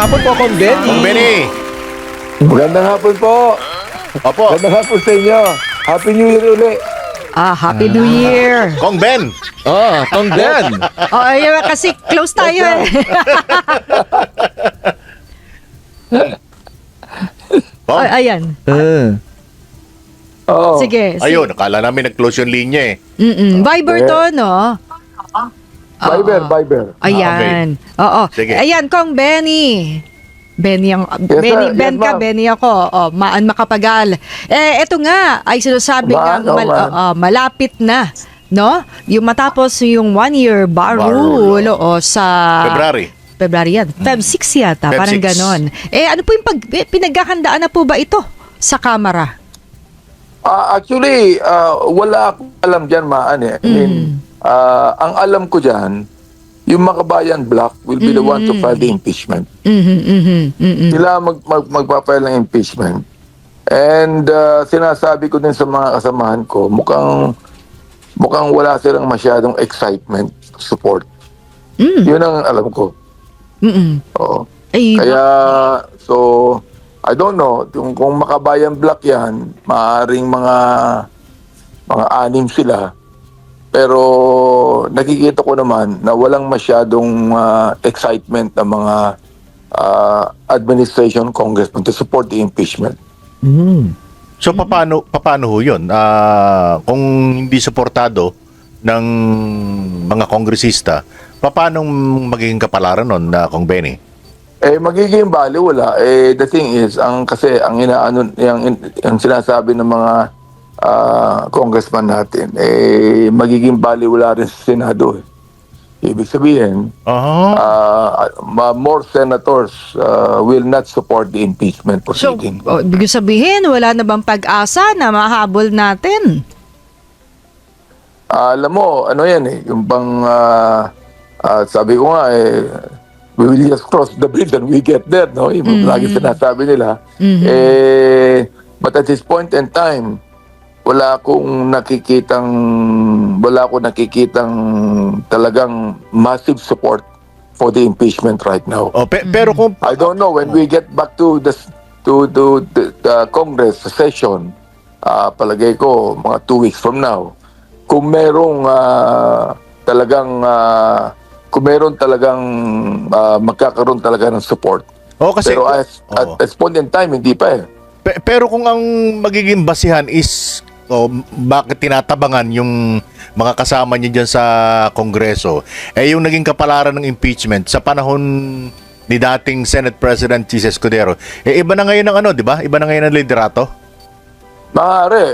hapon po, Kong Benny. Kong Benny. Magandang hapon po. Opo. Magandang hapon sa inyo. Happy New Year uli. Happy New Year. Kong Ben. Kong Ben. Ayun, kasi close tayo eh. Kong. Ayan. Oo. Sige. Ayun, akala namin nag-close yung linya eh. Viber to, no? Viber. Ayan. Oo. Sige. Ayan, Kong Benny. Benny ang Benny, sir. Ben Yes, ka, ma'am. Benny ako. Maan makapagal. Eto nga ay sinasabi Maan, nga malapit na, no? Yung matapos yung 1-year bar Bar rule rule, sa February yan. Feb 6 yata, Feb parang 6. ganon. Ano po yung pinagkakandaan na po ba ito sa Kamara? Actually, wala akong alam dyan, Maan eh. I mean, ang alam ko dyan, yung Makabayan Bloc will be the one to file the impeachment. Sila magpapile ng impeachment. And sinasabi ko din sa mga kasamahan ko, mukhang wala silang masyadong excitement support. Yun ang alam ko. Oo. Ay, Kaya, so, I don't know, kung Makabayan Bloc yan, maaaring mga anim sila. Pero nakikita ko naman na walang masyadong excitement ng mga administration congressman to support the impeachment. So paano ho 'yun? Kung hindi suportado ng mga kongresista, paano magiging kapalaran nun na Kong Benny? Magiging baliwala. The thing is, ang sinasabi ng mga congressman natin, magiging baliwala rin sa Senado. Ibig sabihin, more senators will not support the impeachment so, proceeding. ibig sabihin, wala na bang pag-asa na mahabol natin? Alam mo, ano yan yung bang, sabi ko nga, we will just cross the bridge and we get there, no? Yung lagi sinasabi nila. But at this point in time, wala akong nakikitang talagang massive support for the impeachment right now. Pero kung I don't know when we get back to the Congress session, palagay ko mga 2 weeks from now, kung merong talagang magkakaroon talaga ng support. kasi Pero at this point in time, hindi pa eh. pero kung ang magiging basihan is bakit tinatabangan yung mga kasama niyo diyan sa Kongreso, yung naging kapalaran ng impeachment sa panahon ni dating Senate President Jesus Escudero, iba na ngayon ang di ba? Iba na ngayon ang liderato? Maaari,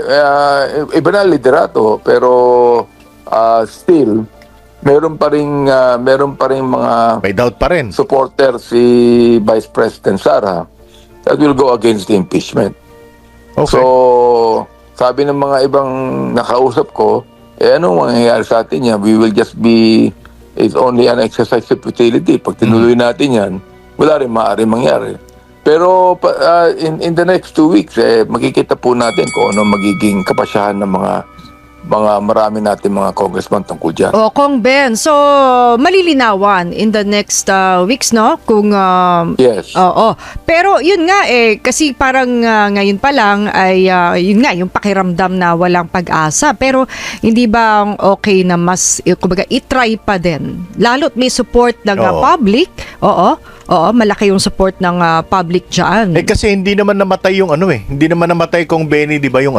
iba na ang liderato, pero still, meron pa rin mga May doubt pa rin. supporter si Vice President Sara that will go against the impeachment. Okay. So, sabi ng mga ibang nakausap ko, ano mangyayari sa atin yan? We will just be, it's only an exercise of futility. Pag tinuloy natin yan, wala rin maaari mangyari. Pero in the next 2 weeks, makikita po natin kung ano magiging kapasyahan ng mga marami natin mga congressman tungkol dyan. Kong Ben, so malilinawan in the next weeks, no? Kung Yes. Oo. Pero yun nga kasi parang ngayon pa lang ay yun nga yung pakiramdam na walang pag-asa. Pero hindi ba okay na mas kumbaga i-try pa din? Lalo't may support ng public. Oo, malaki yung support ng public diyan. Kasi hindi naman namatay yung hindi naman namatay Kong Benny, di ba yung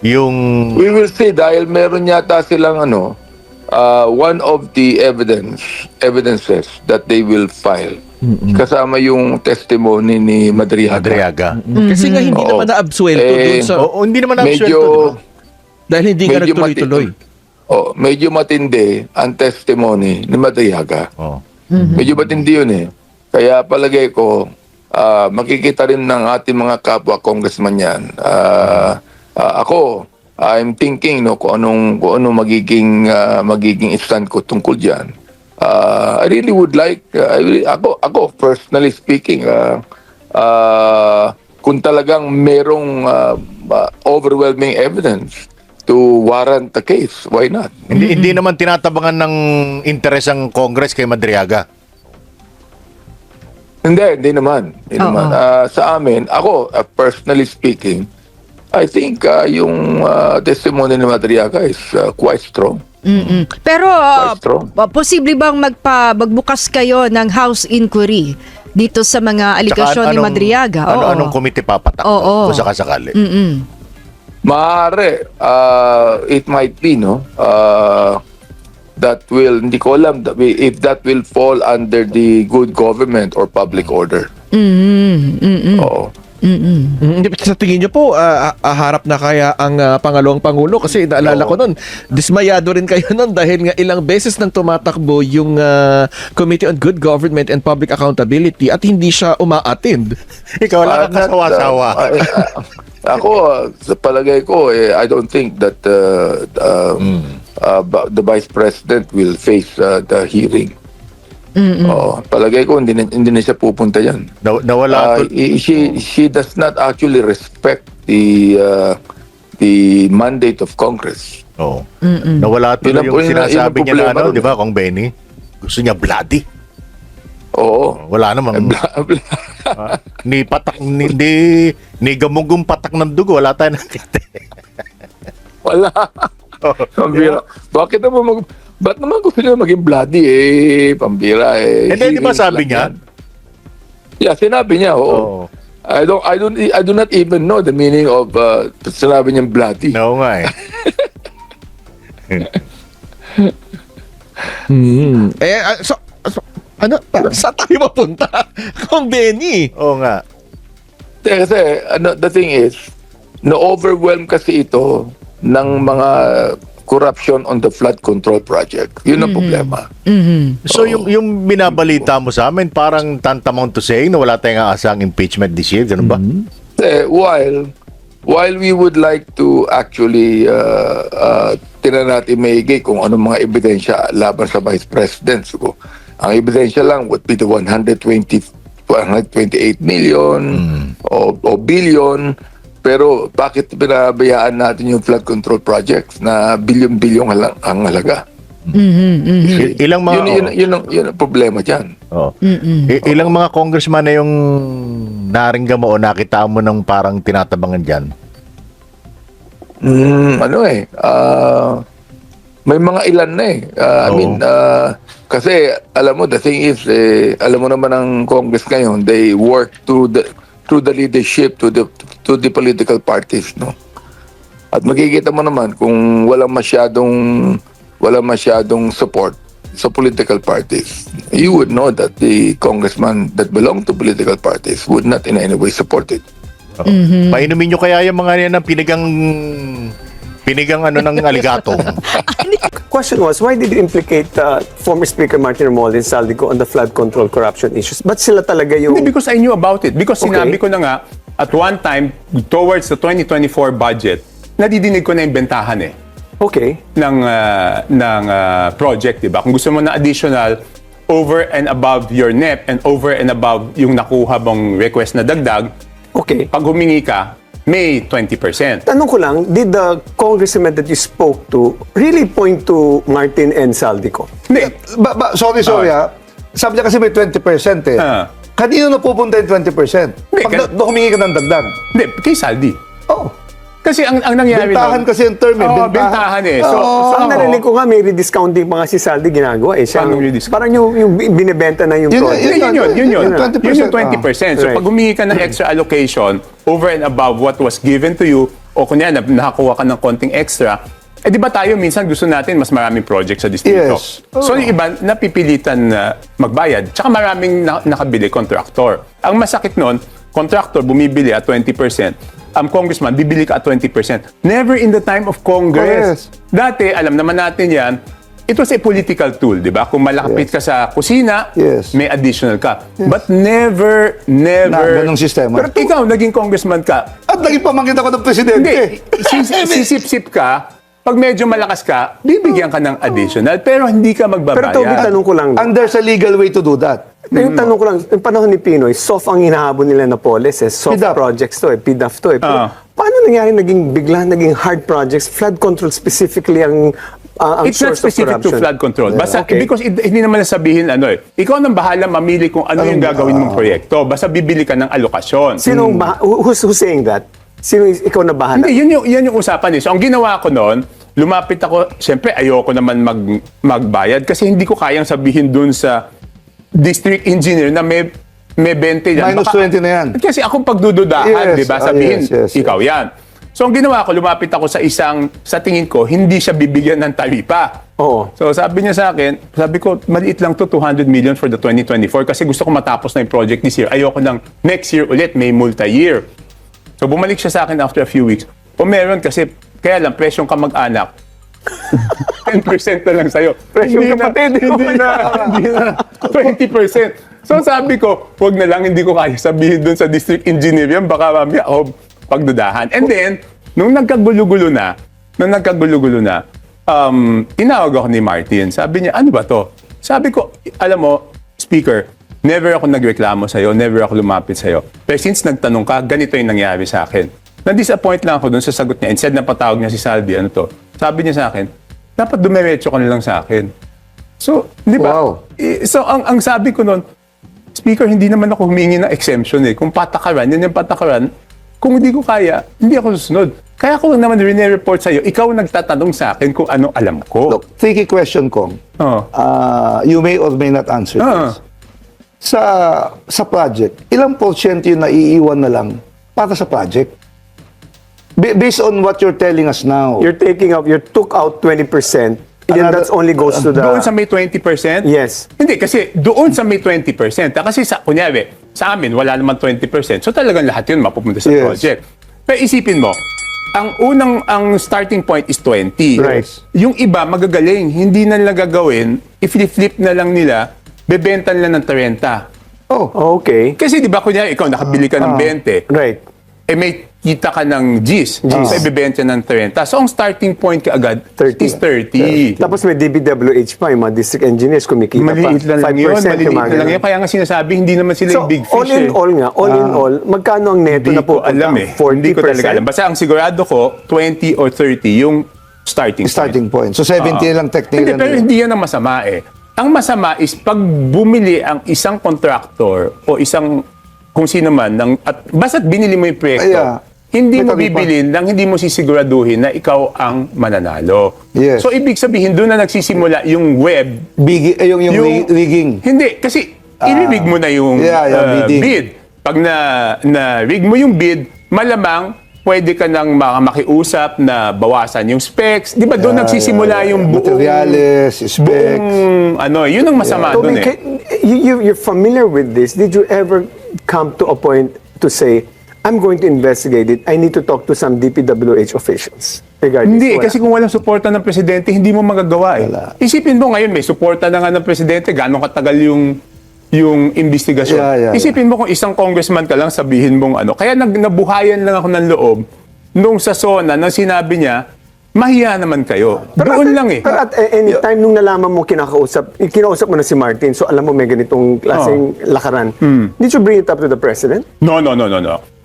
yung We will see dahil meron yata silang one of the evidences that they will file. Kasama yung testimony ni Madriaga. Kasi nga hindi naman na-absuelto dun sa... hindi naman na-absuelto, di ba? Dahil hindi ka nagtuloy-tuloy. Medyo matindi ang testimony ni Madriaga. Medyo matindi yun eh. Kaya palagay ko, makikita rin ng ating mga kapwa congressman yan. Ako, I'm thinking kung anong magiging stand ko tungkol diyan. I really would like ako personally speaking kung talagang merong overwhelming evidence to warrant the case, why not? Hindi naman tinatabangan ng interes ang Congress kay Madriaga. Hindi naman. Hindi Oo. naman. Sa amin, ako, personally speaking, I think yung testimony ni Madriaga is quite strong. Mm-mm. Pero Quite strong. posible bang magbukas kayo ng house inquiry dito sa mga aligasyon ni Madriaga? Anong komite papatak? Oo. Kung sakasakali. Mm-mm. Maaari, it might be, no? That will, hindi ko alam if that will fall under the good government or public order. Mm-mm. Mm-mm. Oo. Mm-mm. Sa tingin niyo po, harap na kaya ang pangalawang Pangulo? Kasi naalala ko nun, dismayado rin kayo nun dahil nga ilang beses nang tumatakbo yung Committee on Good Government and Public Accountability at hindi siya umaattend. Ikaw wala kang kasawa-sawa. Ako, sa palagay ko, I don't think that the Vice President will face the hearing. Palagay ko, hindi na siya pupunta yan. Nawala She does not actually respect the mandate of Congress. Oh. Nawala tuloy yung sinasabi niya na problema ron. di ba, Kong Benny? Gusto niya bloody. Oo. Wala namang ni patak ni gamugong patak ng dugo, wala tayong nakita. Wala. Pambira. Ba't naman gusto niya maging bloody pambira Hindi, di ba sabi niya? Yeah, sinabi niya, oo. Oo. I do not even know the meaning of sinabi niyang bloody. No nga eh. Ano? Saan tayo mapunta? Kung Benny. Oo nga. Kasi the thing is, na-overwhelm kasi ito ng mga corruption on the flood control project. Yun ang problema. So yung binabalita mo sa amin, parang tantamount to saying na wala tayong aasang impeachment this year, ganun ba? While we would like to actually tinan natin maigi kung anong mga ebidensya laban sa Vice President. So, ang ebidensya lang would be the 128 million o billion. Pero bakit pinabayaan natin yung flood control projects na bilyon-bilyong ang halaga? Ilang mga Yun ang problema dyan. ilang mga congressman na yung naringgan mo o nakita mo ng parang tinatabangan diyan? May mga ilan na I mean, kasi alam mo, the thing is, alam mo naman ang Congress ngayon, they work through the leadership to the political parties, no? At makikita mo naman kung walang masyadong support sa political parties, you would know that the congressman that belong to political parties would not in any way support it. Painumin nyo kaya yung mga yan ng pinigang ano ng aligato. Question was, why did you implicate former Speaker Martin Romualdez Saldico on the flood control corruption issues? Ba't sila talaga yung... Hindi, because I knew about it. Because Okay. sinabi ko na nga, at one time, towards the 2024 budget, nadidinig ko na yung bentahan Okay. ng project, di ba? Kung gusto mo na additional, over and above your NEP and over and above yung nakuha mong request na dagdag, Okay. pag humingi ka, may 20%. Tanong ko lang, did the congressman that you spoke to really point to Martin and Saldico? Hindi. Sorry, sabi niya kasi may 20% eh. Kanino na pupunta yung 20%? Hindi, Pag humingi ka ng dagdag. Hindi, kay Saldi. Oh. Kasi ang nangyari Bentahan kasi yung term eh. Oo, bentahan eh. So, Ang narinig ko nga, may rediscounting pa nga si Saldi ginagawa eh. Siya, Paano rediscount? parang yung binibenta na yung Yun na, project. Yun. Yung 20%. Yun yung 20%. So Right. pag humingi ka ng extra allocation over and above what was given to you, o kunya nakakuha ka ng konting extra, di ba tayo minsan gusto natin mas maraming project sa distrito? Yes. So yung iba napipilitan na magbayad. Tsaka maraming nakabili contractor. Ang masakit nun, contractor bumibili at 20%. Ang congressman, bibili ka at 20%. Never in the time of Congress. Dati, alam naman natin yan, it was a political tool, di ba? Kung malapit ka sa kusina, Yes. may additional ka. But never... Na ganong sistema. Pero ikaw, naging congressman ka. At naging pamangkin ako ng presidente. Hindi, sisip-sip ka, pag medyo malakas ka, bibigyan ka ng additional, pero hindi ka Pero magbabayad. Toby, tanong ko lang. And there's a legal way to do that. Yung tanong ko lang, yung panahon ni Pinoy, soft ang hinahabol nila na policies, soft PDAF. projects to PDAF to Pero paano nangyari naging hard projects, flood control specifically ang ang It's not source of specific to corruption. flood control. Basta, Okay. because hindi naman nasabihin, ikaw nang bahala mamili kung ano yung gagawin mong proyekto. Basta bibili ka ng alokasyon. Who's saying that? Sino ikaw na bahala? Hindi, yan yung usapan eh. So, ang ginawa ko noon, lumapit ako, siyempre ayoko naman magbayad kasi hindi ko kayang sabihin dun sa district engineer na may 20 yan. Minus 20 na yan. Kasi akong pagdududahan, Yes, di ba? Sabihin, yes. ikaw yan. So, ang ginawa ko, lumapit ako sa sa tingin ko, hindi siya bibigyan ng taripa. Oo. So, sabi niya sa akin, sabi ko, maliit lang to 200 million for the 2024 kasi gusto ko matapos na yung project this year. Ayoko ng next year ulit, may multi-year. So, bumalik siya sa akin after a few weeks. O meron kasi, kaya lang, presyong kamag-anak, 10% na lang sa'yo. Presyong kapatid. Hindi na 20%. So, sabi ko, wag na lang, hindi ko kaya sabihin dun sa district engineer yan, baka mamaya ako pagdudahan. And then, nung nagkagulo-gulo na, tinawag ako ni Martin. Sabi niya, ano ba to? Sabi ko, alam mo, speaker, never ako nagreklamo sa'yo, never ako lumapit sa'yo. Pero since nagtanong ka, ganito yung nangyari sa akin. Na-disappoint lang ako dun sa sagot niya. Instead na patawag niya si Salvi, ano to? Sabi niya sa akin, dapat dumiretso ka na lang sa akin. So, di ba? Wow. So, ang sabi ko nun, speaker, hindi naman ako humingi ng exemption eh. Kung patakaran, yan yung patakaran. Kung hindi ko kaya, hindi ako susunod. Kaya ako lang naman rin-report sa'yo, ikaw nagtatanong sa akin kung ano alam ko. Look, tricky question, Kong. Oh. You may or may not answer this. Sa project, ilang porsyento yung naiiwan na lang para sa project? Based on what you're telling us now. You took out 20%, and then that only goes to the... Doon sa may 20%? Yes. Hindi, kasi doon sa may 20%. Kasi kunyari, sa amin, wala naman 20%. So talagang lahat yun mapupunta sa Yes. project. Pero isipin mo, ang starting point is 20. Right. Yung iba, magagaling. Hindi na nila gagawin, i-flip na lang nila, bebenta nila ng 30. Okay. Kasi di ba, kunyari, ikaw nakabili ka ng 20. Right. Eh may kita ka ng G's. So ibebenta ng 30. So ang starting point ka agad 30. is 30. Tapos may DBWH pa, yung mga district engineers kumikita Maliit pa. lang yun. 5% Maliit yung mga lang ganun. yun. Kaya nga sinasabi, hindi naman sila So, yung big fish. all in all, magkano ang neto Hindi na ko pupunta? alam eh. 40%? Hindi ko talaga alam. Basta ang sigurado ko, 20 or 30 yung starting point. So 70 lang technical. Hindi, pero hindi yan ang masama eh. Ang masama is pag bumili ang isang contractor o isang kung sino man, at basta't binili mo yung proyekto, hindi May mo taripa. bibilin nang hindi mo sisiguraduhin na ikaw ang mananalo. Yes. So ibig sabihin, doon na nagsisimula yung web. Yung rigging. Hindi, kasi i-rig mo na yung bidding. bid. Pag na-rig mo yung bid, malamang pwede ka nang makiusap na bawasan yung specs. Di ba doon nagsisimula yung buong... Materials, specs. Yun ang masama doon Toby, eh. you're familiar with this. Did you ever come to a point to say, I'm going to investigate it. I need to talk to some DPWH officials regarding Hindi, this. kasi kung walang suporta ng presidente, hindi mo magagawa eh. Isipin mo ngayon, may suporta na nga ng presidente, gano'ng katagal yung investigasyon. Yeah. Isipin mo kung isang congressman ka lang, sabihin mong ano. Kaya nabuhayan lang ako ng loob nung sa SONA nang sinabi niya, mahiya naman kayo. Doon lang eh. Pero at any time nung nalaman mo kinausap mo na si Martin, so alam mo may ganitong klaseng lakaran. Did you bring it up to the president? No.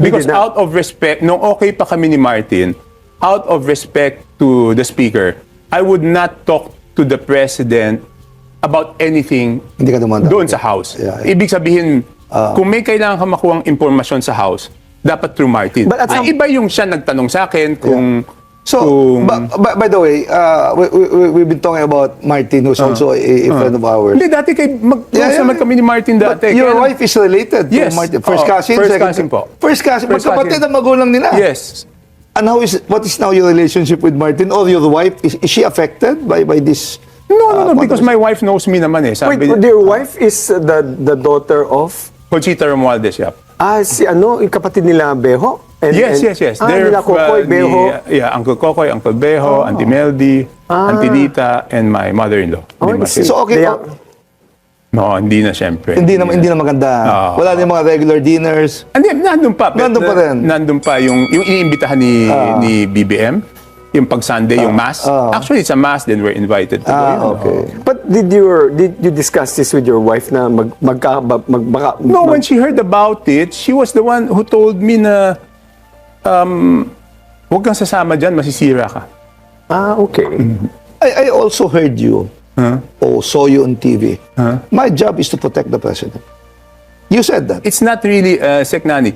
Because did not? out of respect, nung okay pa kami ni Martin, out of respect to the speaker, I would not talk to the president about anything Hindi ka dumanda. doon sa House. Yeah. Ibig sabihin, kung may kailangan ka makuhang impormasyon sa House, dapat through Martin. But at some- Iba yung siya nagtanong sa akin kung... So, kung- by the way, we've been talking about Martin, who's also a friend of ours. Hindi, dati naman kami ni Martin But dati. your Kaya- wife is related Yes. to Martin. First Oo, cousin, first second cousin po. First cousin. First Magkapatid cousin. ang magulang nila. Yes. And what is now your relationship with Martin or your wife? Is she affected by this? No, because my wife knows me naman eh. Sabi Wait, your wife is the daughter of Conchita Romualdez, yep. yung kapatid nila Beho? Yes. Nila Kokoy, Beho. Uncle Kokoy, Uncle Beho, Auntie Meldy, Auntie Lita, and my mother-in-law. Oh, I see. So, okay. They are- No, hindi na syempre. Hindi na maganda. Wala na yung mga regular dinners. Nandun pa. Nandun pa rin. Nandun pa yung iniimbitahan ni BBM. Yung pag Sunday, yung mass. Actually, it's a mass, then we're invited to go. yun. Okay. But did you discuss this with your wife na No, when she heard about it, she was the one who told me na huwag kang sasama dyan, masisira ka. okay. I also heard you or saw you on TV. My job is to protect the president. You said that. It's not really, Seknani,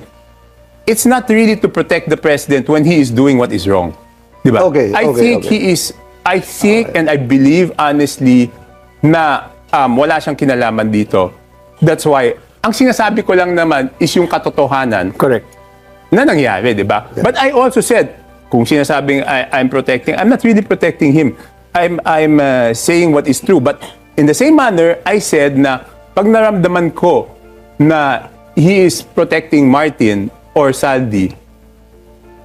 it's not really to protect the president when he is doing what is wrong. Diba? Okay, I okay, think okay. I think and I believe honestly na wala siyang kinalaman dito. That's why, ang sinasabi ko lang naman is yung katotohanan Correct. na nangyari, di ba? But I also said, kung sinasabing I'm protecting, I'm not really protecting him. I'm saying what is true. But in the same manner, I said na pag naramdaman ko na he is protecting Martin or Saldi,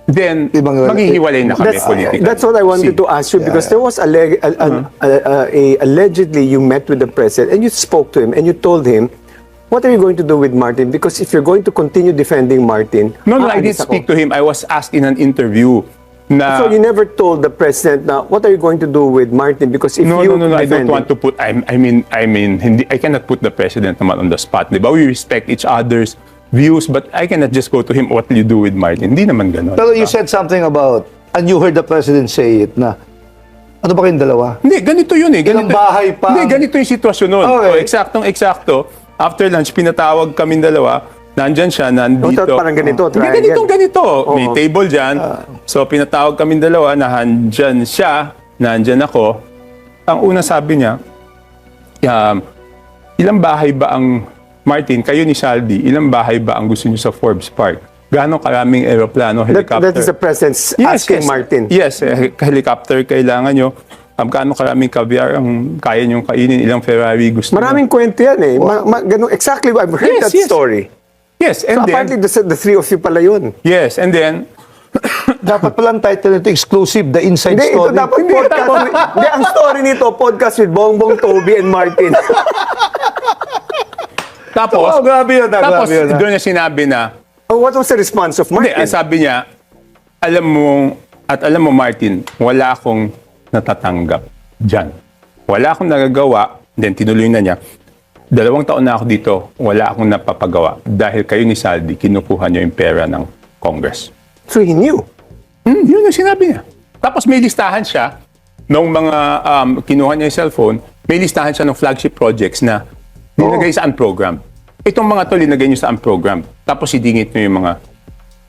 then maghihiwalay na kami politically. That's what I wanted to ask you because there was allegedly you met with the president and you spoke to him and you told him, what are you going to do with Martin? Because if you're going to continue defending Martin... No, I did speak to him. I was asked in an interview na... So you never told the president na, what are you going to do with Martin? Because if No, you I don't defend want to put... I mean, hindi, I cannot put the president naman on the spot. Di ba? We respect each other's views, but I cannot just go to him, what will you do with Martin? Hindi naman ganun. Pero you said something about, and you heard the president say it, na, ano ba kayong dalawa? Hindi, ganito yun eh. Ilang bahay pa? Hindi, ganito yung sitwasyon nun. Okay. Eksakto. After lunch, pinatawag kaming dalawa. Nandyan siya, nandito. Parang ganito, Hindi, triangle. ganito. May table dyan. So, pinatawag kaming dalawa, nandyan siya, nandyan ako. Ang una sabi niya, ilang bahay ba ang, Martin, kayo ni Saldi, ilang bahay ba ang gusto niyo sa Forbes Park? Gaano karaming aeroplano, helicopter? that is the president's asking Martin. Yes, helicopter kailangan nyo. Gaano karaming caviar ang kaya nyong kainin, ilang Ferrari gusto nyo. Maraming kwento yan eh. Ganun, exactly, I've heard that story. Yes, and So then... apparently the three of you pala yun. Yes, and then... Dapat palang title nito, exclusive, the inside Hindi, story. ito dapat podcast. Hindi, ang story nito, podcast with Bongbong, Toby, and Martin. Tapos, grabe yun, tapos grabe yun, doon niya sinabi na, Oh, what was the response of hindi, Martin? ang sabi niya, alam mo Martin, wala akong natatanggap dyan. Wala akong nagagawa, then tinuloy na niya, 2 taon na ako dito, wala akong napapagawa dahil kayo ni Saldi, kinukuha niyo yung pera ng Congress. So he knew. Yun yung sinabi niya. Tapos may listahan siya nung mga kinuha niya yung cellphone, may listahan siya ng flagship projects na linagay sa unprogram. Itong mga to linagay niyo sa unprogram. Tapos idingit niyo yung mga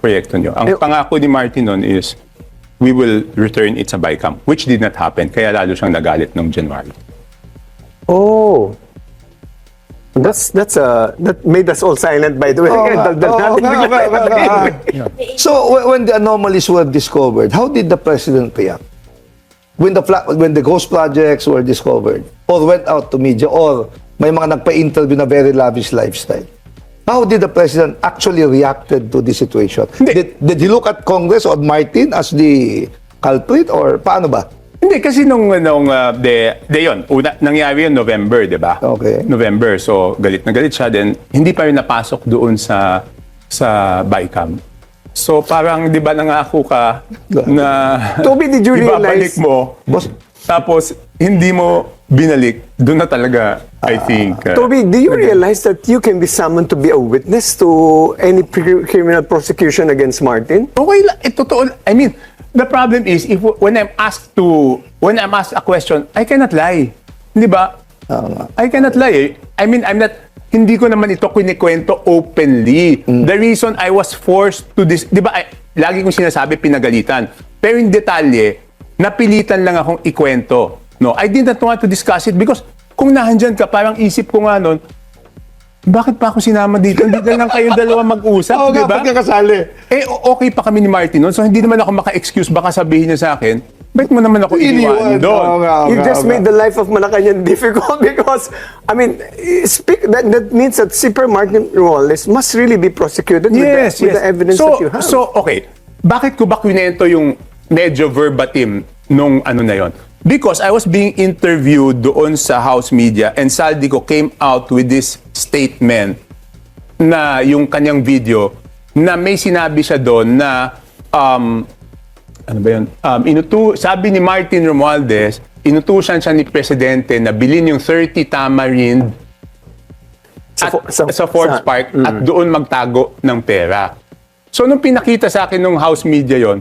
proyekto niyo. Ang pangako ni Martin nun is, we will return it sa BICAM, which did not happen. Kaya lalo siyang nagalit noong January. Oh. That made us all silent, by the way. So when the anomalies were discovered, how did the president react? When the ghost projects were discovered, or went out to media, or may mga nagpa-interview na very lavish lifestyle, how did the president actually reacted to this situation? Did he look at Congress or Martin as the culprit, or paano ba? Hindi, kasi nung yun, nangyari yun November, di ba? Okay. November, so galit na galit siya, then hindi pa rin napasok doon sa BICAM. So parang, di ba nangako ka na Toby, did you ibabalik realize- mo, tapos hindi mo binalik, doon na talaga, I think. Toby, do you realize that you can be summoned to be a witness to any criminal prosecution against Martin? Okay lang, totoo. I mean, the problem is when I'm asked a question, I cannot lie. Di ba? I cannot lie. I mean, hindi ko naman ito kinikwento openly. The reason I was forced to this, di ba, lagi kong sinasabi pinagalitan. Pero yung detalye, napilitan lang akong ikwento. No, I did not want to discuss it because kung nahandyan ka, parang isip ko nga nun, bakit pa ako sinama dito? Hindi na lang kayong dalawa mag-usap, di ba? Bakit ka kasali? Okay pa kami ni Martin noon, so hindi naman ako maka-excuse. Baka sabihin niya sa akin, bakit mo naman ako iniwan doon? You just made the life of Malacanang difficult because, I mean, that means that Super Martin Romualdez must really be prosecuted with the evidence that you have. So, okay. Bakit ko ba kwinento yung medyo verbatim nung ano na yon? Because I was being interviewed doon sa House Media and Saldico came out with this statement na yung kanyang video na may sinabi siya doon na ano ba yun? Sabi ni Martin Romualdez, inutusan siya ni Presidente na bilhin yung 30 tamarind sa Forbes Park at doon magtago ng pera. So nung pinakita sa akin ng House Media yon,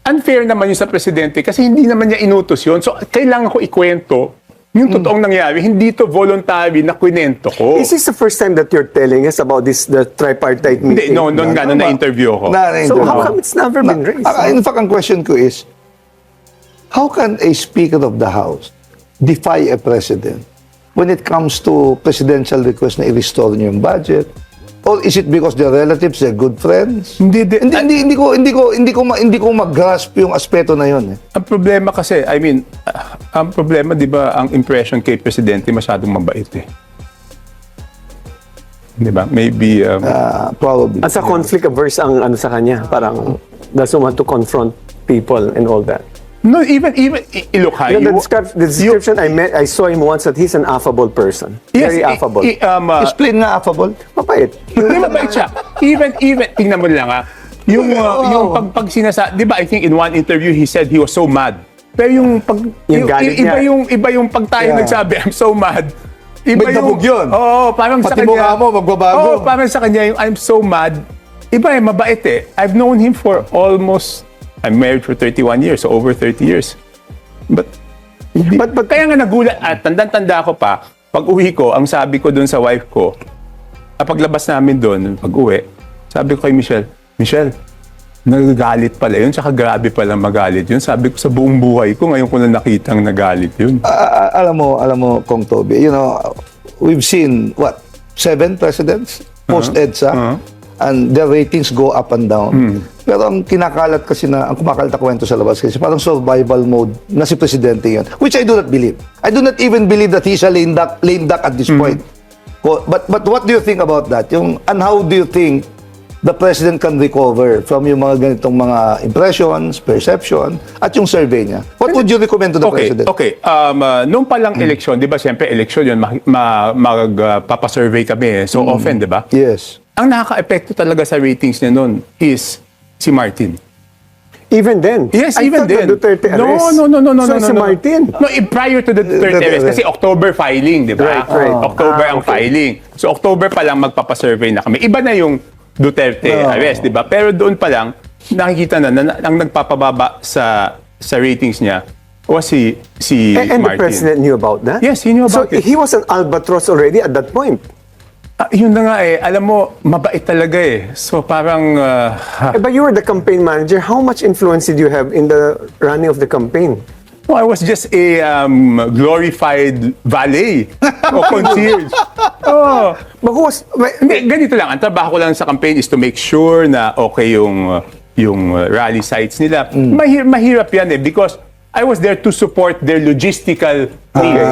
unfair naman yun sa presidente kasi hindi naman niya inutos yun. So, kailangan ko ikwento yung totoong nangyari. Hindi to voluntary na kwento ko. Is this the first time that you're telling us about the tripartite Hindi, meeting? no, na-interview ako. So how come it's never been raised? In fact, ang question ko is, how can a Speaker of the House defy a President when it comes to presidential request na i-restore niyo yung budget? Or is it because they're relatives, they're good friends? Hindi ko mag-grasp yung aspeto na yun. Ang problema kasi, ang problema, di ba, ang impression kay Presidente masyadong mabait eh. Di ba? Maybe, Probably. As a conflict averse ang ano sa kanya, parang doesn't want to confront people and all that. no, even, look, ha, The description I saw him once that he's an affable person. Very affable. Explain nga affable. Mapait. Hindi mabait siya. Even, tingnan mo lang ha, yung pag sinasa, di ba, I think in one interview, he said he was so mad. Pero yung galit niya. iba yung pag tayo Yeah. nagsabi, I'm so mad. May dabog yun. Oo, parang sa Pati kanya. mukha mo, magbabago. Oo, parang sa kanya yung I'm so mad. Iba mabait eh. I've known him for I'm married for 31 years, so over 30 years. But kaya nga nagulat, at tandang-tanda ko pa, pag uwi ko, ang sabi ko dun sa wife ko, paglabas namin dun, pag uwi, sabi ko kay Michelle, nagagalit pala yun, tsaka grabe pala magalit yun. Sabi ko sa buong buhay ko, ngayon ko na nakitang nagalit yun. Alam mo, Kong Toby, we've seen, 7 presidents post-EDSA, and their ratings go up and down. Pero ang kinakalat kasi ang kumakalat na kwento sa labas kasi parang survival mode na si Presidente yun, which I do not believe. I do not even believe that he's a lame duck at this point. But what do you think about that? And how do you think the President can recover from yung mga ganitong mga impressions, perception, at yung survey niya? What would you recommend to the President? Okay. Nung palang eleksyon, di ba, siyempre, eleksyon yun, magpapasurvey kami. So often, di ba? Yes. Ang nakaka-epekto talaga sa ratings niya noon is si Martin. Even then. Yes, I even thought then. the Duterte arrest. No. So si Martin. No, prior to the Duterte arrest, kasi October filing, di ba? Right. October ang Okay. filing. So October pa lang magpapasurvey na kami. Iba na yung Duterte arrest, di ba? Pero doon pa lang, nakikita na ang nagpapababa sa ratings niya was si And the Martin. President knew about that? Yes, he knew about so it. he was an albatross already at that point. Yun na nga eh. Alam mo, mabait talaga eh. So parang... But you were the campaign manager. How much influence did you have in the running of the campaign? No, I was just a glorified valet o concierge. Oh. But who was... Hindi, ganito lang. Ang trabaho ko lang sa campaign is to make sure na okay yung rally sites nila. Mahirap yan eh because I was there to support their logistical needs.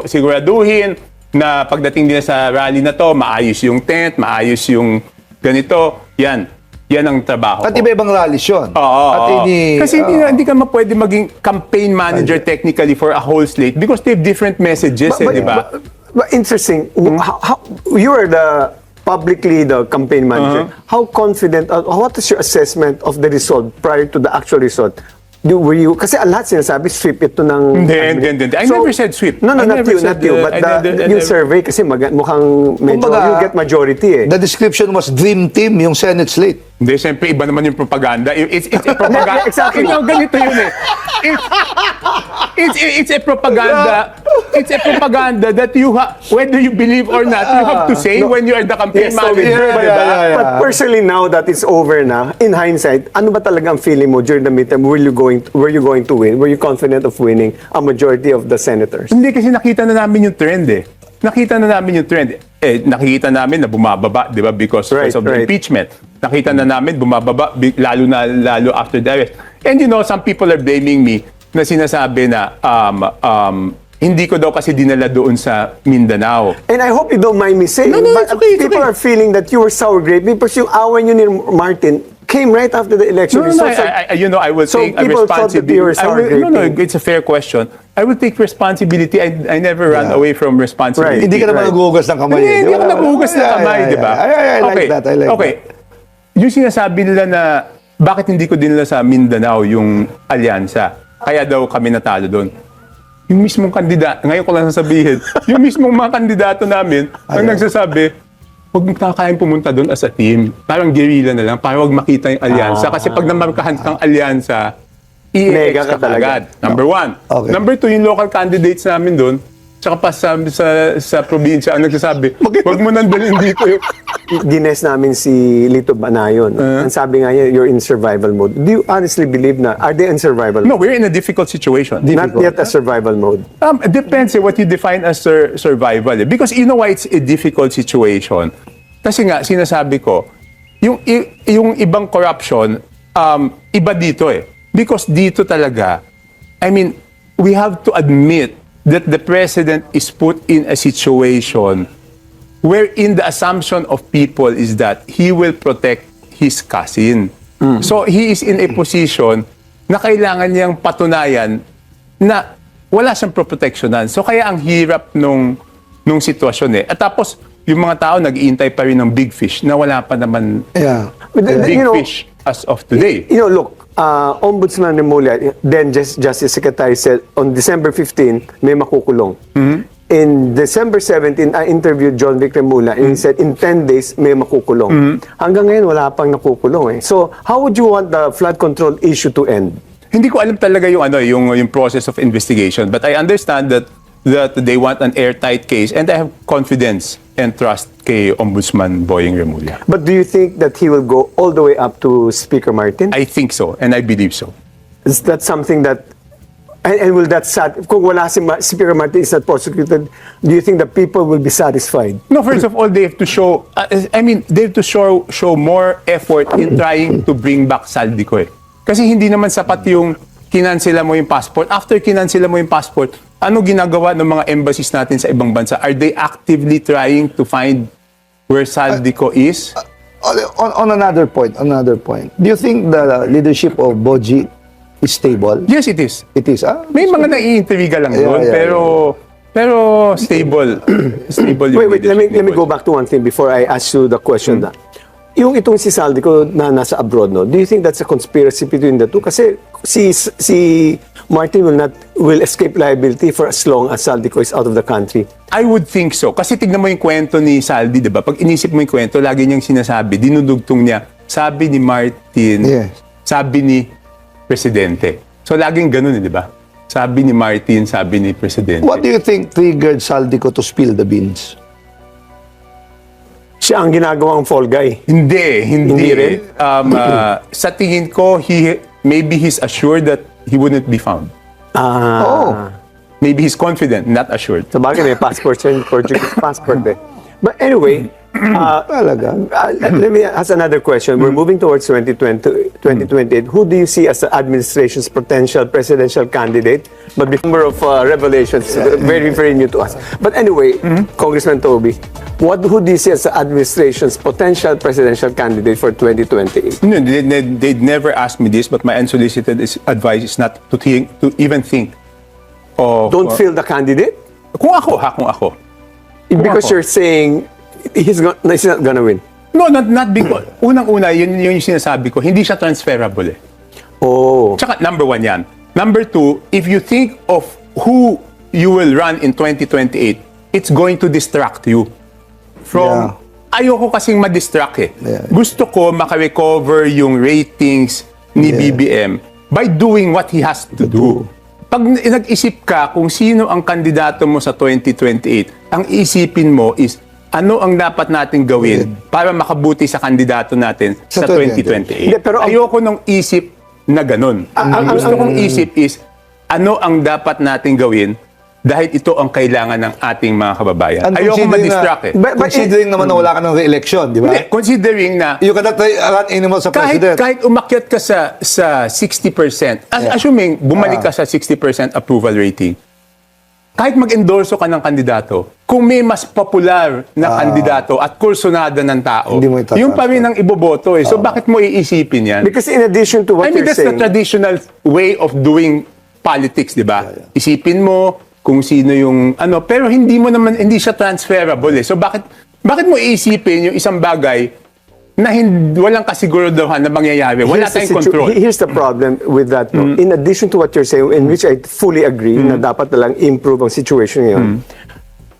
Siguraduhin na pagdating nila sa rally na to, maayos yung tent, maayos yung ganito. Yan ang trabaho At ko. iba-ibang rallies yun. Oo. Kasi hindi ka pwede maging campaign manager technically for a whole slate because they have different messages, di ba? But interesting. How, you are publicly the campaign manager. How confident, what is your assessment of the result prior to the actual result? Were you, kasi lahat sinasabi, sweep ito ng... Hindi. I never said sweep. No, I not never you, said, not you. But yung survey kasi mukhang medyo, Kumbaga, you get majority eh. The description was dream team, yung Senate slate. Hindi, siyempre, iba naman yung propaganda. It's a propaganda. Exactly. Ganito yun eh. It's a propaganda. It's a propaganda that whether you believe or not, you have to say when you are the campaign Yes, so manager, di ba? But personally now that it's over na, in hindsight, ano ba talaga ang feeling mo during the midterm? Were you going to win? Were you confident of winning a majority of the senators? Hindi, kasi nakita na namin yung trend eh. Nakikita namin na bumababa, di ba? Because of the impeachment. Nakita na namin bumababa, lalo after the arrest. And some people are blaming me na sinasabi na hindi ko daw kasi dinala doon sa Mindanao. And I hope you don't mind me saying, No, but it's okay, it's people okay. are feeling that you were sour grape because yung away nyo ni Martin came right after the election. No, I will So take a people thought that you were responsibility. sour No, graping. it's a fair question. I will take responsibility. I never run away from responsibility. Right. Hindi ka naman Right. naghuhugas ng kamay. Hindi ako naghuhugas ng kamay, di ba? I like that. Okay. Yung sinasabi nila na bakit hindi ko dinala sa Mindanao yung alyansa, kaya daw kami natalo doon. Yung mismong kandidato, ngayon ko lang sasabihin, yung mismong mga kandidato namin ang nagsasabi, huwag na kayang pumunta doon as a team. Parang guerrilla na lang, para huwag makita yung alyansa. Kasi pag namarkahan kang alyansa, Mega i-ex ka ka talaga. agad. Number one. Okay. Number two, yung local candidates namin doon, tsaka pa sa probinsya, ang nagsasabi, huwag mo nandalhin dito. Gines namin si Lito Banayon. Ang sabi nga niya, you're in survival mode. Do you honestly believe na, are they in survival No, mode? we're in a difficult situation. Not yet a survival mode. It depends what you define as survival. Because you know why it's a difficult situation? Kasi nga, sinasabi ko, yung ibang corruption, iba dito eh. Because dito talaga, I mean, we have to admit that the president is put in a situation wherein the assumption of people is that he will protect his cousin. So he is in a position na kailangan niyang patunayan na wala siyang proteksyonan. So kaya ang hirap nung sitwasyon eh. At tapos, yung mga tao nag-iintay pa rin ng big fish na wala pa naman Yeah. But big you know, fish as of today. You know, look, Ombudsman Remulla, then Justice Secretary said on December 15, may makukulong. In December 17, I interviewed John Vic Remulla and he said in 10 days, may makukulong. Hanggang ngayon, wala pang nakukulong eh. So, how would you want the flood control issue to end? Hindi ko alam talaga yung process of investigation, but I understand that they want an airtight case and I have confidence and trust kay Ombudsman Boying Remulla. But do you think that he will go all the way up to Speaker Martin? I think so and I believe so. Is that something that, and will that kung wala si Speaker Martin is not prosecuted, do you think the people will be satisfied? No, first of all, they have to show, they have to show more effort in trying to bring back Saldico eh. Kasi hindi naman sapat yung kinansela mo yung passport. After kinansela mo yung passport, ano ginagawa ng mga embassies natin sa ibang bansa? Are they actively trying to find where Saldico is? On another point, do you think the leadership of Boji is stable? Yes, it is. It is, May mga naiintriga lang doon, pero stable. Stable yung Wait, let me leadership. go back to one thing before I ask you the question na. Yung itong si Saldico na nasa abroad, no? Do you think that's a conspiracy between the two? Kasi si Martin will escape liability for as long as Saldico is out of the country. I would think so. Kasi tignan mo yung kwento ni Saldi, di ba? Pag inisip mo yung kwento, lagi niyang sinasabi, dinudugtong niya, sabi ni Martin, Yes. sabi ni Presidente. So laging ganun, di ba? Sabi ni Martin, sabi ni Presidente. What do you think triggered Saldico to spill the beans? Siya ang ginagawang fall guy. Hindi rin? Sa tingin ko, maybe he's assured that he wouldn't be found. Maybe he's confident, not assured. So bagay may passport siya, Portuguese passport eh. But anyway, Talaga? let me ask another question. We're moving towards 2028. Who do you see as the administration's potential presidential candidate? But the number of revelations, very, very new to us. But anyway, Congressman Toby, who do you see as the administration's potential presidential candidate for 2028? No, they'd never ask me this, but my unsolicited advice is not to even think of... Don't feel the candidate? Kung ako. Because you're saying he's not gonna win. No, not because. Unang-una, yun yung sinasabi ko, hindi siya transferable eh. Oh. Tsaka number one yan. Number two, if you think of who you will run in 2028, it's going to distract you from... Ayoko kasing ma-distract eh. Yeah. Gusto ko makarecover yung ratings ni BBM by doing what he has to do. Pag nag-isip ka kung sino ang kandidato mo sa 2028, ang isipin mo is ano ang dapat natin gawin para makabuti sa kandidato natin sa 2028. Hindi, pero Ayoko nung isip na ganun. Ang gusto kong isip is ano ang dapat natin gawin dahil ito ang kailangan ng ating mga kababayan. And Ayoko considering ma-distract eh. Considering naman na wala ka ng re-election, di ba? Hindi, considering na You cannot run anymore sa president. kahit umakyat ka sa 60%, assuming bumalik ka sa 60% approval rating, kahit mag-endorso ka ng kandidato, kung may mas popular na kandidato at kursunada ng tao, Hindi mo itatransfer. yung pa rin ang iboboto eh. So bakit mo iisipin yan? Because in addition to what I mean, you're that's the saying, traditional way of doing politics, di ba? Isipin mo kung sino yung pero hindi siya transferable eh. So bakit mo iisipin yung isang bagay na walang kasiguraduhan na mangyayari? Wala tayong control. Here's the problem with that. No? In addition to what you're saying, in which I fully agree, na dapat na lang improve ang situation ngayon,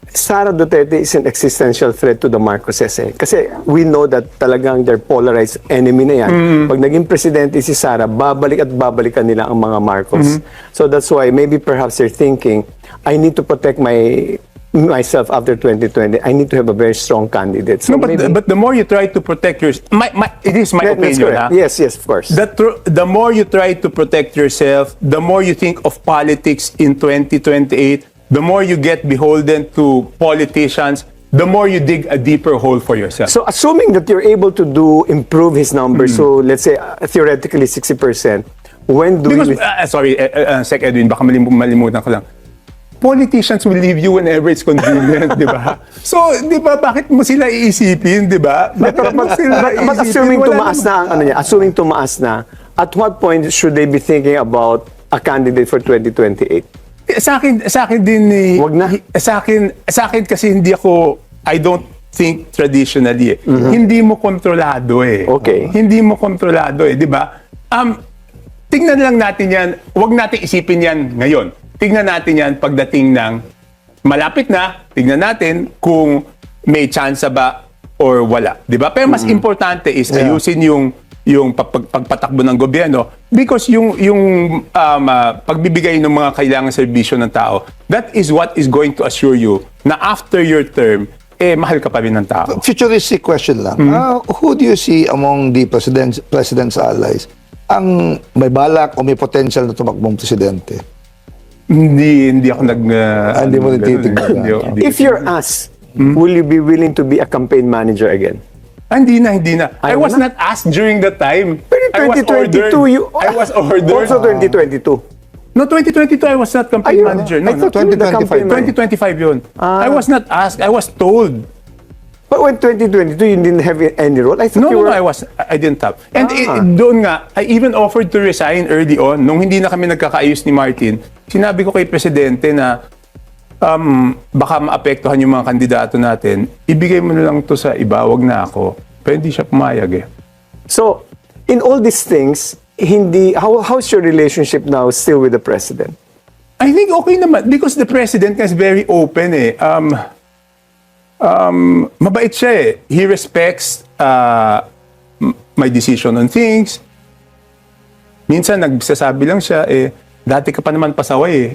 Sara Duterte is an existential threat to the Marcoses eh. Kasi we know that talagang they're polarized enemy na yan. Pag naging presidente si Sara, babalik at babalikan nila ang mga Marcos. So that's why maybe perhaps they're thinking, I need to protect myself after 2020. I need to have a very strong candidate. So No, but the more you try to protect it is my That's opinion. correct. Ha? Yes, of course. The more you try to protect yourself, the more you think of politics in 2028, the more you get beholden to politicians, the more you dig a deeper hole for yourself. So assuming that you're able to improve his numbers, so let's say theoretically 60%, when do Because, we... sorry, Sec Edwin, baka malimutan ko lang. Politicians will leave you whenever it's convenient, di ba? So, di ba, bakit mo sila iisipin, di ba? Pero but assuming tumaas na ang ano niya, assuming tumaas na, at what point should they be thinking about a candidate for 2028? Sa akin din Wag na. Sa akin kasi I don't think traditionally eh. Hindi mo kontrolado eh. Okay. Hindi mo kontrolado eh, di ba? Tingnan lang natin yan, wag natin isipin yan ngayon. Tingnan natin yan pagdating ng malapit na, tingnan natin kung may chance ba or wala, di ba? Pero mas importante is ayusin yung pagpatakbo ng gobyerno because yung pagbibigay ng mga kailangan serbisyo ng tao, that is what is going to assure you na after your term, mahal ka pa rin ng tao. Futuristic question lang. Who do you see among the president's allies ang may balak o may potential na tumakbong presidente? Hindi ako Hindi mo natitignan. If you're asked, will you be willing to be a campaign manager again? Hindi na. I Ayaw was na? not asked during that time. But in I was 2022, ordered. I was ordered. Also 2022. No, 2022, I was not campaign manager. No, I thought you were the campaign manager. 2025 yun. I was not asked. I was told. But when 2022, you didn't have any role? I thought No, you were... I didn't have. And doon nga, I even offered to resign early on. Nung hindi na kami nagkakaayos ni Martin, sinabi ko kay Presidente na baka maapektuhan yung mga kandidato natin, ibigay mo na lang to sa iba, wag na ako. Pero hindi siya pumayag eh. So, in all these things, how's your relationship now still with the president? I think okay naman because the President is very open eh. Mabait siya eh. He respects my decision on things. Minsan nagsasabi lang siya dati ka pa naman pasaway eh.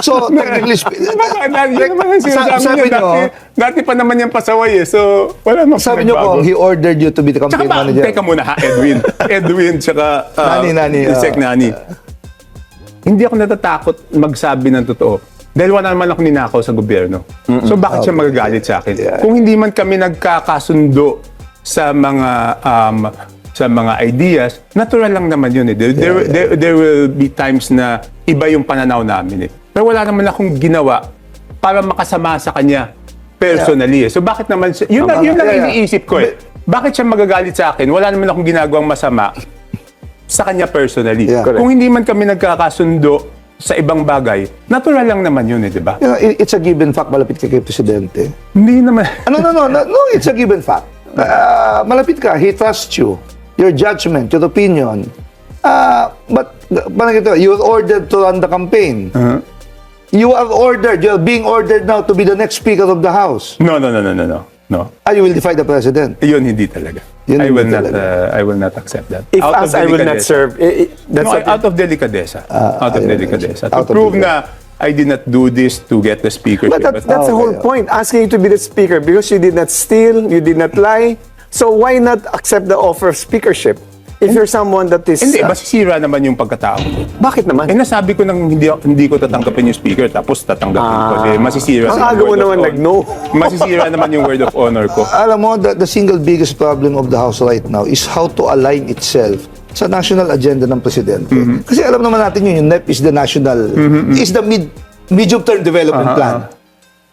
So, technically speaking, Yan naman ang sinasabi sabi niya. nyo, Dati pa naman yung pasaway eh. So, wala naman sabi nyo nagbago. kung he ordered you to be the Tsaka campaign ba, manager. teka muna ha, Edwin, tsaka Nani, Sec Nani. Hindi ako natatakot magsabi ng totoo. Dahil wala naman ako ninakaw sa gobyerno. So bakit siya magagalit sa akin? Kung hindi man kami nagkakasundo sa mga ideas, natural lang naman yun eh. There will be times na iba yung pananaw namin eh. Pero wala naman akong ginawa para makasama sa kanya personally eh. So bakit naman siya, yun lang iniisip ko eh. Bakit siya magagalit sa akin? Wala naman akong ginagawang masama sa kanya personally. Yeah. Kung hindi man kami nagkakasundo sa ibang bagay, natural lang naman yun eh, di ba? You know, it's a given fact, malapit ka kay presidente. Hindi naman. No, it's a given fact. Malapit ka, he trusts you. Your judgment, your opinion. But, parang ito, you were ordered to run the campaign. You are ordered, you're being ordered now to be the next Speaker of the House. No. You will defy the President. Yun hindi talaga. Yun I will hindi not talaga. I will not accept that. If asked, I will not serve. That's No, what out of delicadeza. Out of ayun, delicadeza. out To of prove delicadeza. na I did not do this to get the speakership. But that's the whole point, asking you to be the speaker because you did not steal, you did not lie. So why not accept the offer of speakership? If you're someone that is... Hindi, masisira naman yung pagkatao ko. bakit naman? Nasabi ko nang hindi ko tatanggapin yung speaker tapos tatanggapin ko. Masisira Ang naman aga yung mo word of naman honor. nag-no. Masisira naman yung word of honor ko. Alam mo, the single biggest problem of the House right now is how to align itself sa national agenda ng Presidente. Kasi alam naman natin yun, yung NEP is the national, is the medium-term development plan.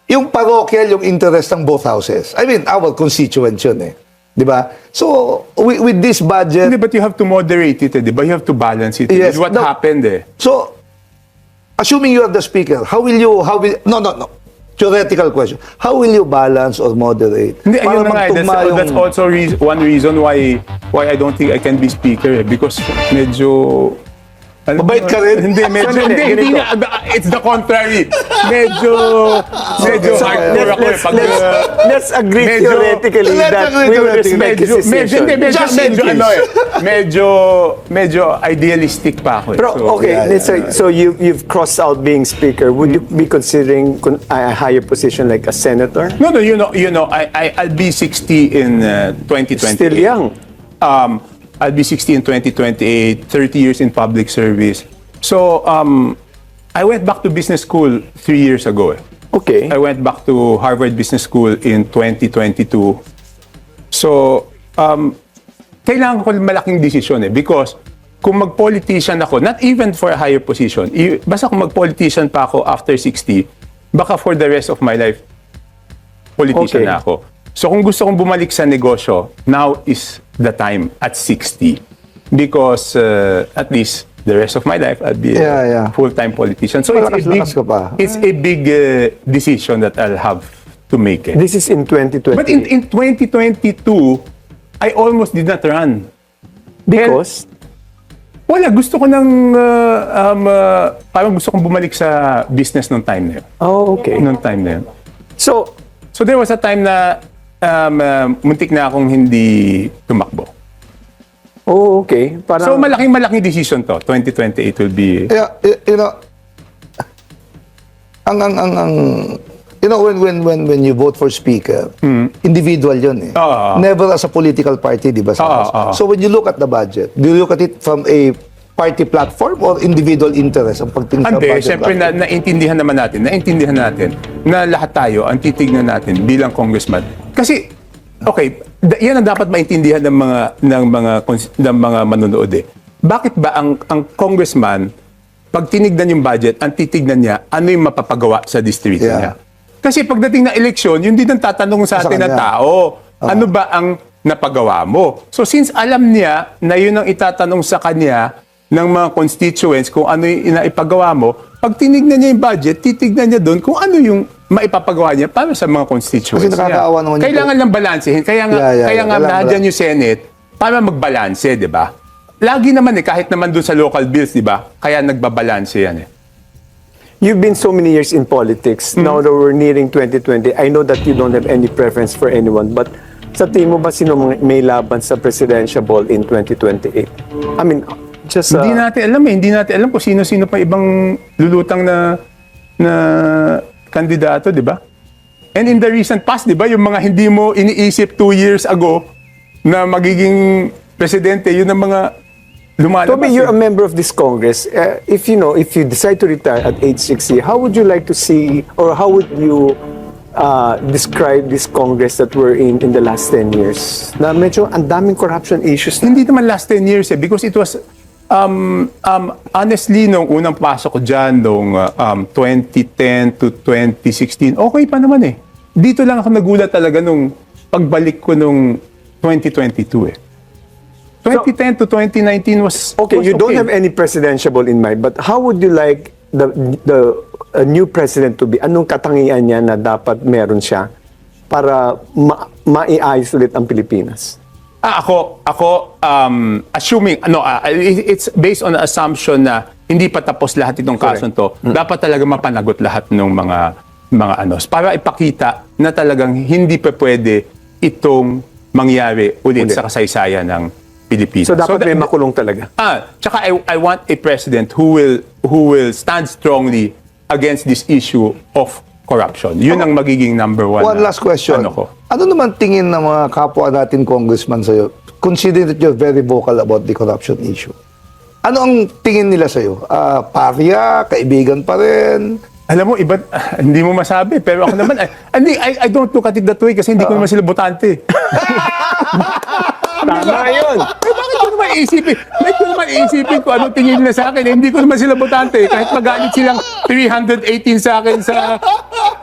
Yung parochial, yung interest ng both houses. I mean, our constituents yun eh. Di ba? So, with this budget, Hindi, but you have to moderate it, di ba? You have to balance it. Yes, It's what no. happened eh. so, assuming you are the speaker, no, theoretical question. How will you balance or moderate? Hindi, ayun na nga. magtugma yung- That's also one reason why I don't think I can be speaker eh. Because medyo Mabait ka rin? Hindi, medyo, Sandali, hindi ganito. nga, it's the contrary. Medyo hardcore ako eh. Pag, Let's agree medyo- theoretically Let's that agree we will theoretically. respect his decision. Just in case. medyo idealistic pa ako eh. Pero okay, yeah, let's say, so you've crossed out being speaker. Would you be considering a higher position like a senator? No, I'll be 60 in 2028. Still young. I'll be 60 in 2028, 30 years in public service. So, I went back to business school 3 years ago. Okay. I went back to Harvard Business School in 2022. So, kailangan ko malaking desisyon because kung mag-politician ako, not even for a higher position, basta kung mag-politician pa ako after 60, baka for the rest of my life, politician Okay. na ako. So kung gusto kong bumalik sa negosyo, now is the time at 60. Because at least the rest of my life, I'll be a full-time politician. So Malakas-lakas ka pa. it's a big decision that I'll have to make. This is in 2020. But in 2022, I almost did not run. Because? Wala, gusto ko parang gusto kong bumalik sa business nung time na yun. Oh, okay. Nung time na yun. So, So there was a time na muntik na akong hindi tumakbo. oh, okay. Parang, So malaking decision to. 2028 will be... Yeah, you know, you know, when you vote for speaker, individual yun eh. Oo. Never as a political party, di ba? Oo. So when you look at the budget, do you look at it from a party platform or individual interest ang pagtingin sa Hindi, budget? siyempre naintindihan natin na lahat tayo ang titignan natin bilang congressman. Kasi, okay, yan ang dapat maintindihan ng mga manonood eh. Bakit ba ang congressman, pag tinignan yung budget, ang titignan niya, ano yung mapapagawa sa distrito Yeah. niya? Kasi pagdating na eleksyon, yun din ang tatanong sa atin na kanya. tao. Ano ba ang napagawa mo? So since alam niya na yun ang itatanong sa kanya ng mga constituents kung ano yung inaipagawa mo, pag tinignan niya yung budget, titignan niya doon kung ano yung maipapagawa niya para sa mga constituents Kasi nakakaawa naman niya. yung- Kailangan lang balansehin. Kaya nga Kailangan nandiyan yung Senate para magbalanse, di ba? Lagi naman kahit naman doon sa local bills, di ba? Kaya nagbabalanse yan eh. you've been so many years in politics. Now that we're nearing 2020, I know that you don't have any preference for anyone, but sa tingin mo ba sino may laban sa presidential ball in 2028? I mean, just... Hindi natin alam kung sino-sino pa ibang lulutang na kandidato, di ba? And in the recent past, di ba, yung mga hindi mo iniisip 2 years ago na magiging presidente, yun ang mga lumalabas. Toby, you're a eh. member of this Congress. If you decide to retire at age 60, how would you like to see, or how would you describe this Congress that we're in the last 10 years? Na medyo ang daming corruption issues na. Hindi naman last 10 years eh, because it was, honestly, nung unang pasok ko dyan, nung 2010 to 2016, okay pa naman eh. Dito lang ako nagulat talaga nung pagbalik ko nung 2022 eh. 2010 to 2019 was Okay, was you don't have any presidential ball in mind, but how would you like the new president to be? Anong katangian niya na dapat meron siya para maiayos ulit ang Pilipinas? Ako, assuming, it's based on the assumption na hindi pa tapos lahat itong kasong to, dapat talaga mapanagot lahat ng mga para ipakita na talagang hindi pa pwede itong mangyari ulit sa kasaysayan ng Pilipinas. So dapat may makulong talaga. Tsaka I want a president who will stand strongly against this issue of corruption. Yun ang magiging number one. One last question. Ano naman tingin ng mga kapwa natin congressman sa'yo, considering that you're very vocal about the corruption issue? Ano ang tingin nila sa'yo? Parya, kaibigan pa rin? Alam mo, iba, hindi mo masabi. Pero ako naman, I don't look at it that way kasi hindi ko naman sila botante. Tama yun. Bakit ko naman iisipin? Bakit ko naman iisipin kung anong tingin nila sa akin? Hindi ko naman sila botante. Kahit magalit silang 318 sa akin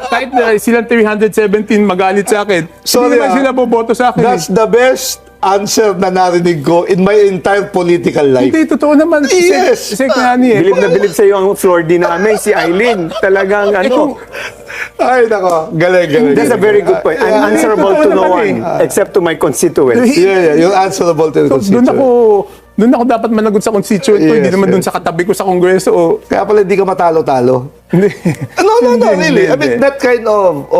kahit silang 317 magalit sa akin. Sorry, hindi naman sila boboto sa akin. That's the best answer na narinig ko in my entire political life. Hindi, totoo naman. Yes! Sek Nani eh. Bilib na bilib sa iyo ang floor din namin, si Eileen. Talagang ano. Ay, nako. Galing. That's a very good point. I'm answerable to no totoo one naman except to my constituents. Yeah, you're answerable to the So, doon constituent. ako Doon ako dapat managot sa constituent ko, hindi Yes, naman doon yes. sa katabi ko sa Kongreso. O, Kaya pala hindi ka matalo-talo. hindi. No, Hindi, really. I hindi. mean, that kind of